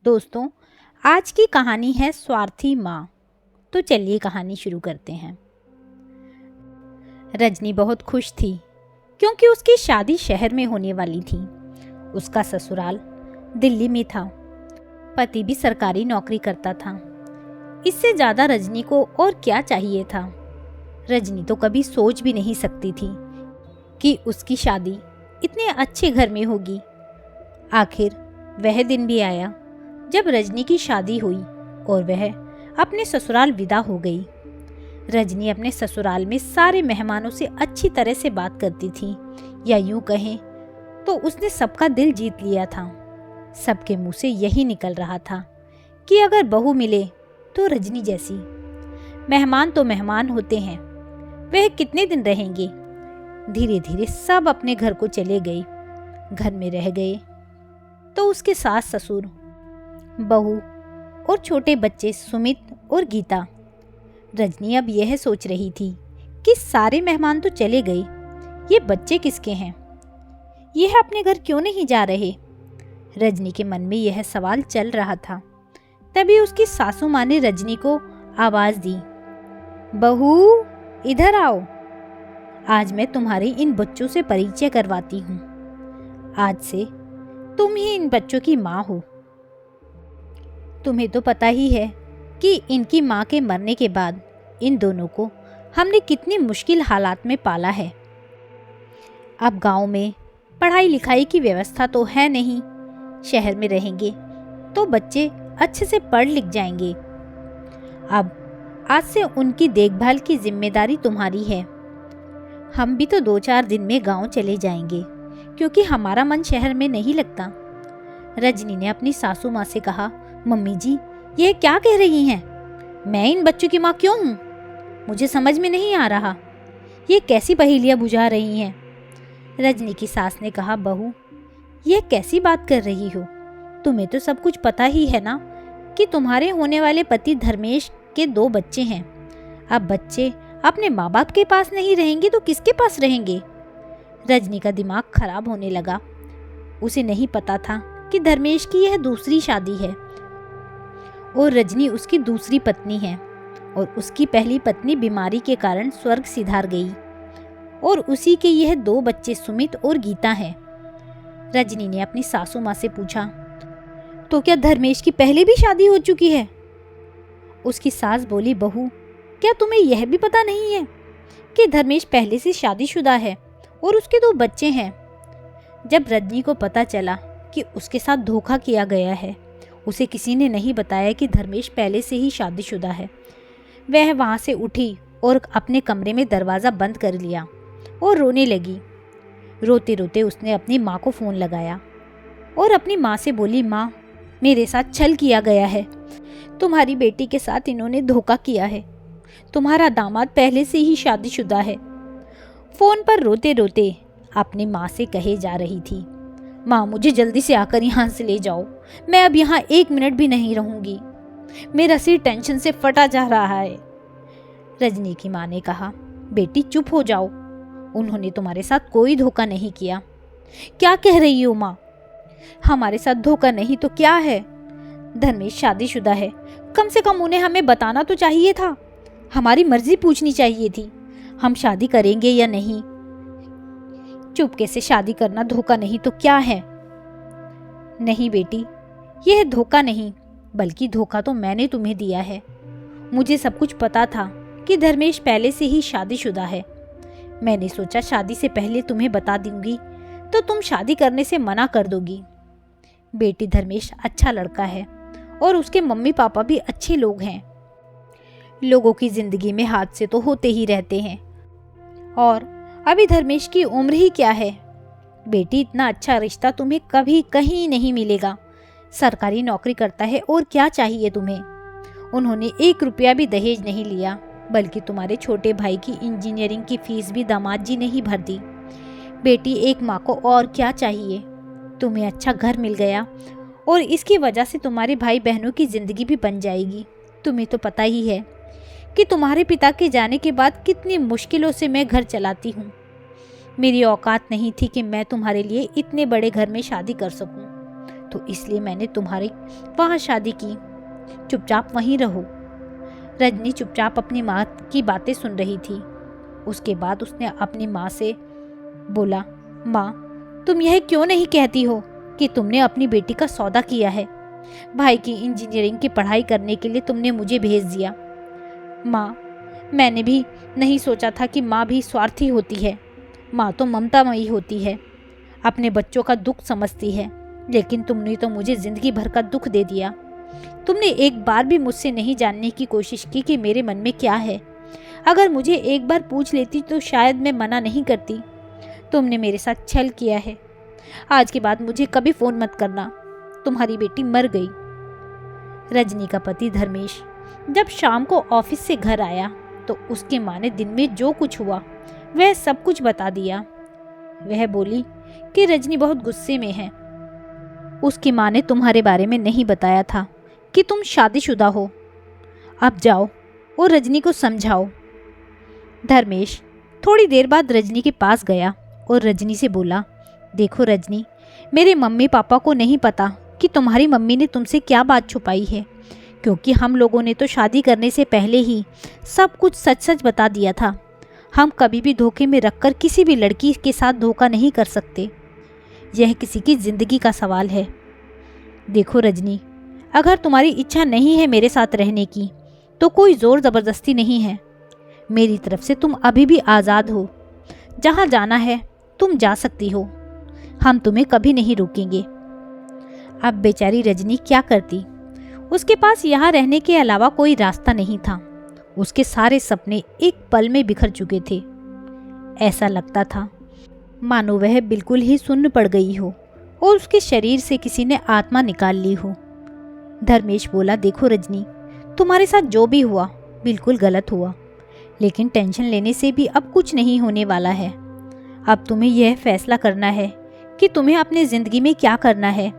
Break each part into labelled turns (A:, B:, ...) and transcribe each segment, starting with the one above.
A: दोस्तों, आज की कहानी है स्वार्थी माँ। तो चलिए कहानी शुरू करते हैं। रजनी बहुत खुश थी क्योंकि उसकी शादी शहर में होने वाली थी। उसका ससुराल दिल्ली में था। पति भी सरकारी नौकरी करता था। इससे ज़्यादा रजनी को और क्या चाहिए था। रजनी तो कभी सोच भी नहीं सकती थी कि उसकी शादी इतने अच्छे घर में होगी। आखिर वह दिन भी आया जब रजनी की शादी हुई और वह अपने ससुराल विदा हो गई। रजनी अपने ससुराल में सारे मेहमानों से अच्छी तरह से बात करती थी, या यूं कहें तो उसने सबका दिल जीत लिया था। सबके मुंह से यही निकल रहा था कि अगर बहू मिले तो रजनी जैसी। मेहमान तो मेहमान होते हैं, वह कितने दिन रहेंगे। धीरे धीरे सब अपने घर को चले गए। घर में रह गए तो उसके सास ससुर, बहू और छोटे बच्चे सुमित और गीता। रजनी अब यह सोच रही थी कि सारे मेहमान तो चले गए, ये बच्चे किसके हैं, यह अपने घर क्यों नहीं जा रहे। रजनी के मन में यह सवाल चल रहा था। तभी उसकी सासू माँ ने रजनी को आवाज दी, बहू इधर आओ, आज मैं तुम्हारे इन बच्चों से परिचय करवाती हूँ। आज से तुम ही इन बच्चों की माँ हो। तुम्हें तो पता ही है कि इनकी माँ के मरने के बाद इन दोनों को हमने कितनी मुश्किल हालात में पाला है। अब गांव में पढ़ाई लिखाई की व्यवस्था तो है नहीं। शहर में रहेंगे तो बच्चे अच्छे से पढ़ लिख जाएंगे। अब आज से उनकी देखभाल की जिम्मेदारी तुम्हारी है। हम भी तो 2-4 दिन में गांव चले जाएंगे क्योंकि हमारा मन शहर में नहीं लगता। रजनी ने अपनी सासू माँ से कहा, मम्मी जी यह क्या कह रही हैं? मैं इन बच्चों की माँ क्यों हूँ? मुझे समझ में नहीं आ रहा। ये कैसी पहेलियाँ बुझा रही हैं? रजनी की सास ने कहा, बहू यह कैसी बात कर रही हो? तुम्हें तो सब कुछ पता ही है ना कि तुम्हारे होने वाले पति धर्मेश के 2 बच्चे हैं। अब बच्चे अपने माँ बाप के पास नहीं रहेंगे तो किसके पास रहेंगे? रजनी का दिमाग खराब होने लगा। उसे नहीं पता था कि धर्मेश की यह दूसरी शादी है और रजनी उसकी दूसरी पत्नी है, और उसकी पहली पत्नी बीमारी के कारण स्वर्ग सिधार गई, और उसी के यह 2 बच्चे सुमित और गीता हैं। रजनी ने अपनी सासू माँ से पूछा, तो क्या धर्मेश की पहले भी शादी हो चुकी है? उसकी सास बोली, बहू क्या तुम्हें यह भी पता नहीं है कि धर्मेश पहले से शादीशुदा है और उसके 2 बच्चे हैं। जब रजनी को पता चला कि उसके साथ धोखा किया गया है, उसे किसी ने नहीं बताया कि धर्मेश पहले से ही शादीशुदा है, वह वहाँ से उठी और अपने कमरे में दरवाज़ा बंद कर लिया और रोने लगी। रोते रोते उसने अपनी माँ को फ़ोन लगाया और अपनी माँ से बोली, माँ मेरे साथ छल किया गया है। तुम्हारी बेटी के साथ इन्होंने धोखा किया है। तुम्हारा दामाद पहले से ही शादीशुदा है। फ़ोन पर रोते रोते अपनी माँ से कहे जा रही थी, माँ मुझे जल्दी से आकर यहाँ से ले जाओ, मैं अब यहाँ 1 मिनट भी नहीं रहूँगी, मेरा सिर टेंशन से फटा जा रहा है। रजनी की माँ ने कहा, बेटी चुप हो जाओ, उन्होंने तुम्हारे साथ कोई धोखा नहीं किया। क्या कह रही हो माँ? हमारे साथ धोखा नहीं तो क्या है? धर्मेश शादीशुदा है, कम से कम उन्हें हमें बताना तो चाहिए था। हमारी मर्जी पूछनी चाहिए थी, हम शादी करेंगे या नहीं। चुपके से शादी करना धोखा नहीं तो क्या है? नहीं बेटी, यह धोखा नहीं, बल्कि धोखा तो मैंने तुम्हें दिया है। मुझे सब कुछ पता था कि धर्मेश पहले से ही शादीशुदा है। मैंने सोचा शादी से पहले तुम्हें बता दूंगी तो तुम शादी करने से मना कर दोगी। बेटी धर्मेश अच्छा लड़का है और उसके मम्मी पापा भी अच्छे लोग हैं। लोगों की जिंदगी में हादसे तो होते ही रहते हैं, और अभी धर्मेश की उम्र ही क्या है। बेटी इतना अच्छा रिश्ता तुम्हें कभी कहीं नहीं मिलेगा। सरकारी नौकरी करता है और क्या चाहिए तुम्हें। उन्होंने 1 रुपया भी दहेज नहीं लिया, बल्कि तुम्हारे छोटे भाई की इंजीनियरिंग की फीस भी दामाद जी ने ही भर दी। बेटी एक माँ को और क्या चाहिए। तुम्हें अच्छा घर मिल गया और इसकी वजह से तुम्हारे भाई बहनों की ज़िंदगी भी बन जाएगी। तुम्हें तो पता ही है कि तुम्हारे पिता के जाने के बाद कितनी मुश्किलों से मैं घर चलाती हूँ। मेरी औकात नहीं थी कि मैं तुम्हारे लिए इतने बड़े घर में शादी कर सकूं। तो इसलिए मैंने तुम्हारी वहाँ शादी की। चुपचाप वहीं रहो। रजनी चुपचाप अपनी माँ की बातें सुन रही थी। उसके बाद उसने अपनी माँ से बोला, माँ, तुम यह क्यों नहीं कहती हो कि तुमने अपनी बेटी का सौदा किया है? भाई की इंजीनियरिंग की पढ़ाई करने के लिए तुमने मुझे भेज दिया। माँ, मैंने भी नहीं सोचा था कि माँ भी स्वार्थी होती है। माँ तो ममतामयी होती है, अपने बच्चों का दुख समझती है, लेकिन तुमने तो मुझे जिंदगी भर का दुख दे दिया। तुमने एक बार भी मुझसे नहीं जानने की कोशिश की कि मेरे मन में क्या है। अगर मुझे एक बार पूछ लेती तो शायद मैं मना नहीं करती। तुमने मेरे साथ छल किया है। आज के बाद मुझे कभी फोन मत करना। तुम्हारी बेटी मर गई। रजनी का पति धर्मेश जब शाम को ऑफिस से घर आया तो उसकी माँ ने दिन में जो कुछ हुआ वह सब कुछ बता दिया। वह बोली कि रजनी बहुत गुस्से में है। उसकी माँ ने तुम्हारे बारे में नहीं बताया था कि तुम शादीशुदा हो। अब जाओ और रजनी को समझाओ। धर्मेश थोड़ी देर बाद रजनी के पास गया और रजनी से बोला, देखो रजनी, मेरे मम्मी पापा को नहीं पता कि तुम्हारी मम्मी ने तुमसे क्या बात छुपाई है, क्योंकि हम लोगों ने तो शादी करने से पहले ही सब कुछ सच सच बता दिया था। हम कभी भी धोखे में रखकर किसी भी लड़की के साथ धोखा नहीं कर सकते। यह किसी की ज़िंदगी का सवाल है। देखो रजनी, अगर तुम्हारी इच्छा नहीं है मेरे साथ रहने की तो कोई ज़ोर ज़बरदस्ती नहीं है। मेरी तरफ से तुम अभी भी आज़ाद हो। जहाँ जाना है तुम जा सकती हो। हम तुम्हें कभी नहीं रोकेंगे। अब बेचारी रजनी क्या करती? उसके पास यहाँ रहने के अलावा कोई रास्ता नहीं था। उसके सारे सपने एक पल में बिखर चुके थे। ऐसा लगता था मानो वह बिल्कुल ही सुन्न पड़ गई हो और उसके शरीर से किसी ने आत्मा निकाल ली हो। धर्मेश बोला, देखो रजनी, तुम्हारे साथ जो भी हुआ बिल्कुल गलत हुआ, लेकिन टेंशन लेने से भी अब कुछ नहीं होने वाला है। अब तुम्हें यह फैसला करना है कि तुम्हें अपनी ज़िंदगी में क्या करना है।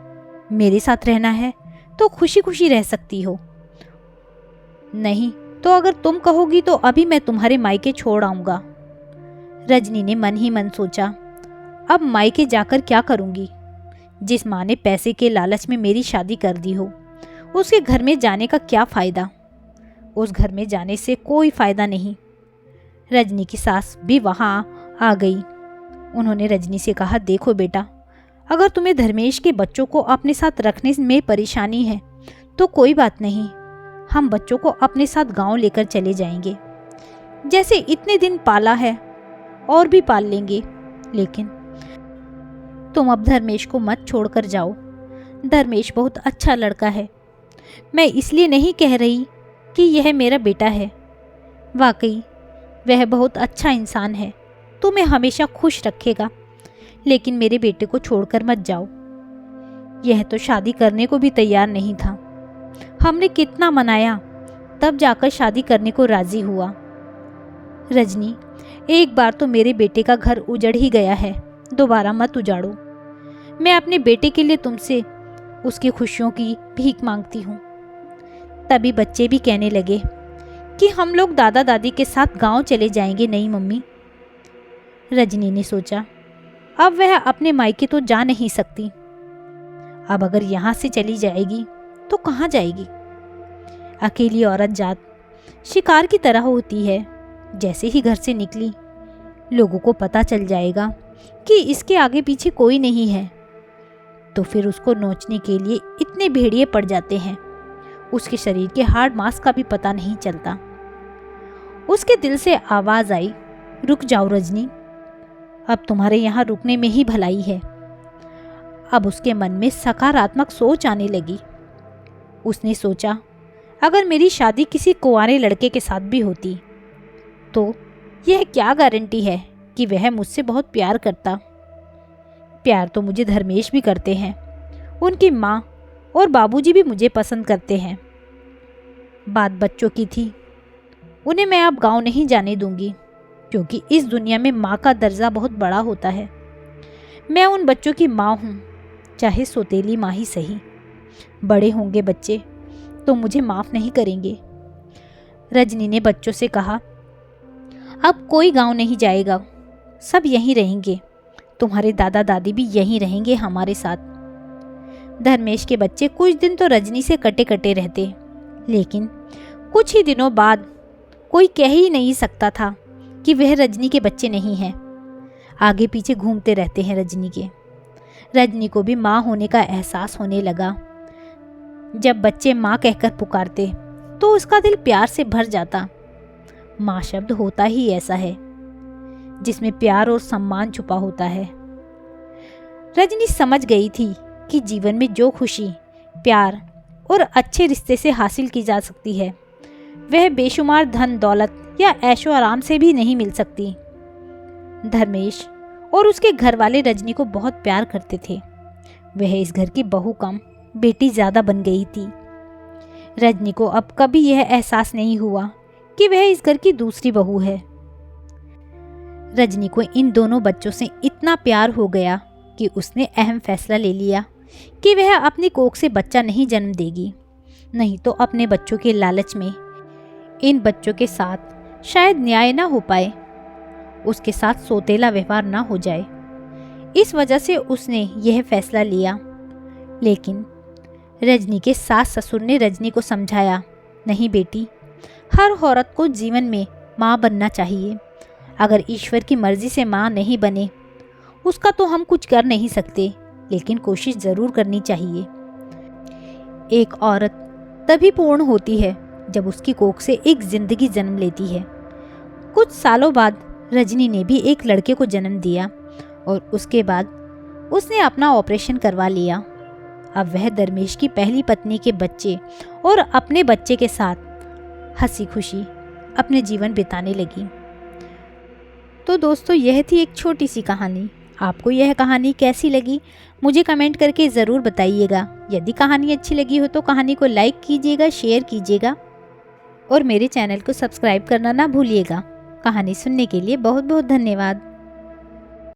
A: मेरे साथ रहना है तो खुशी खुशी रह सकती हो, नहीं तो अगर तुम कहोगी तो अभी मैं तुम्हारे मायके छोड़ आऊँगा। रजनी ने मन ही मन सोचा, अब मायके जाकर क्या करूँगी? जिस माँ ने पैसे के लालच में मेरी शादी कर दी हो, उसके घर में जाने का क्या फ़ायदा? उस घर में जाने से कोई फ़ायदा नहीं। रजनी की सास भी वहाँ आ गई। उन्होंने रजनी से कहा, देखो बेटा, अगर तुम्हें धर्मेश के बच्चों को अपने साथ रखने में परेशानी है तो कोई बात नहीं, हम बच्चों को अपने साथ गांव लेकर चले जाएंगे। जैसे इतने दिन पाला है और भी पाल लेंगे, लेकिन तुम अब धर्मेश को मत छोड़कर जाओ। धर्मेश बहुत अच्छा लड़का है। मैं इसलिए नहीं कह रही कि यह मेरा बेटा है, वाकई वह बहुत अच्छा इंसान है, तुम्हें हमेशा खुश रखेगा, लेकिन मेरे बेटे को छोड़कर मत जाओ। यह तो शादी करने को भी तैयार नहीं था। हमने कितना मनाया, तब जाकर शादी करने को राजी हुआ। रजनी, एक बार तो मेरे बेटे का घर उजड़ ही गया है, दोबारा मत उजाड़ो। मैं अपने बेटे के लिए तुमसे उसकी खुशियों की भीख मांगती हूँ। तभी बच्चे भी कहने लगे कि हम लोग दादा दादी के साथ गांव चले जाएंगे। नहीं मम्मी। रजनी ने सोचा, अब वह अपने मायके तो जा नहीं सकती। अब अगर यहाँ से चली जाएगी तो कहाँ जाएगी? अकेली औरत जात शिकार की तरह होती है। जैसे ही घर से निकली, लोगों को पता चल जाएगा कि इसके आगे पीछे कोई नहीं है, तो फिर उसको नोचने के लिए इतने भेड़िए पड़ जाते हैं, उसके शरीर के हाड़ मांस का भी पता नहीं चलता। उसके दिल से आवाज आई, रुक जाओ रजनी, अब तुम्हारे यहाँ रुकने में ही भलाई है। अब उसके मन में सकारात्मक सोच आने लगी। उसने सोचा, अगर मेरी शादी किसी कुंवारे लड़के के साथ भी होती तो यह क्या गारंटी है कि वह मुझसे बहुत प्यार करता। प्यार तो मुझे धर्मेश भी करते हैं, उनकी माँ और बाबूजी भी मुझे पसंद करते हैं। बात बच्चों की थी, उन्हें मैं अब गांव नहीं जाने दूंगी, क्योंकि इस दुनिया में माँ का दर्जा बहुत बड़ा होता है। मैं उन बच्चों की माँ हूँ, चाहे सौतेली माँ ही सही। बड़े होंगे बच्चे तो मुझे माफ़ नहीं करेंगे। रजनी ने बच्चों से कहा, अब कोई गांव नहीं जाएगा, सब यहीं रहेंगे। तुम्हारे दादा दादी भी यहीं रहेंगे हमारे साथ। धर्मेश के बच्चे कुछ दिन तो रजनी से कटे कटे रहते, लेकिन कुछ ही दिनों बाद कोई कह ही नहीं सकता था कि वह रजनी के बच्चे नहीं हैं। आगे पीछे घूमते रहते हैं रजनी के। रजनी को भी माँ होने का एहसास होने लगा। जब बच्चे माँ कहकर पुकारते तो उसका दिल प्यार से भर जाता। माँ शब्द होता ही ऐसा है जिसमें प्यार और सम्मान छुपा होता है। रजनी समझ गई थी कि जीवन में जो खुशी, प्यार और अच्छे रिश्ते से हासिल की जा सकती है, वह बेशुमार धन दौलत या ऐशो आराम से भी नहीं मिल सकती। धर्मेश और उसके घर वाले रजनी को बहुत प्यार करते थे। वह इस घर की बहू कम बेटी ज्यादा बन गई थी। रजनी को अब कभी यह एहसास नहीं हुआ कि वह इस घर की दूसरी बहू है। रजनी को इन दोनों बच्चों से इतना प्यार हो गया कि उसने अहम फैसला ले लिया कि वह अपनी कोख से बच्चा नहीं जन्म देगी, नहीं तो अपने बच्चों के लालच में इन बच्चों के साथ शायद न्याय ना हो पाए, उसके साथ सौतेला व्यवहार ना हो जाए। इस वजह से उसने यह फैसला लिया। लेकिन रजनी के सास ससुर ने रजनी को समझाया, नहीं बेटी, हर औरत को जीवन में माँ बनना चाहिए। अगर ईश्वर की मर्जी से माँ नहीं बने उसका तो हम कुछ कर नहीं सकते, लेकिन कोशिश जरूर करनी चाहिए। एक औरत तभी पूर्ण होती है जब उसकी कोख से एक जिंदगी जन्म लेती है। कुछ सालों बाद रजनी ने भी एक लड़के को जन्म दिया और उसके बाद उसने अपना ऑपरेशन करवा लिया। अब वह धर्मेश की पहली पत्नी के बच्चे और अपने बच्चे के साथ हंसी खुशी अपने जीवन बिताने लगी। तो दोस्तों, यह थी एक छोटी सी कहानी। आपको यह कहानी कैसी लगी मुझे कमेंट करके ज़रूर बताइएगा। यदि कहानी अच्छी लगी हो तो कहानी को लाइक कीजिएगा, शेयर कीजिएगा और मेरे चैनल को सब्सक्राइब करना ना भूलिएगा। कहानी सुनने के लिए बहुत बहुत धन्यवाद।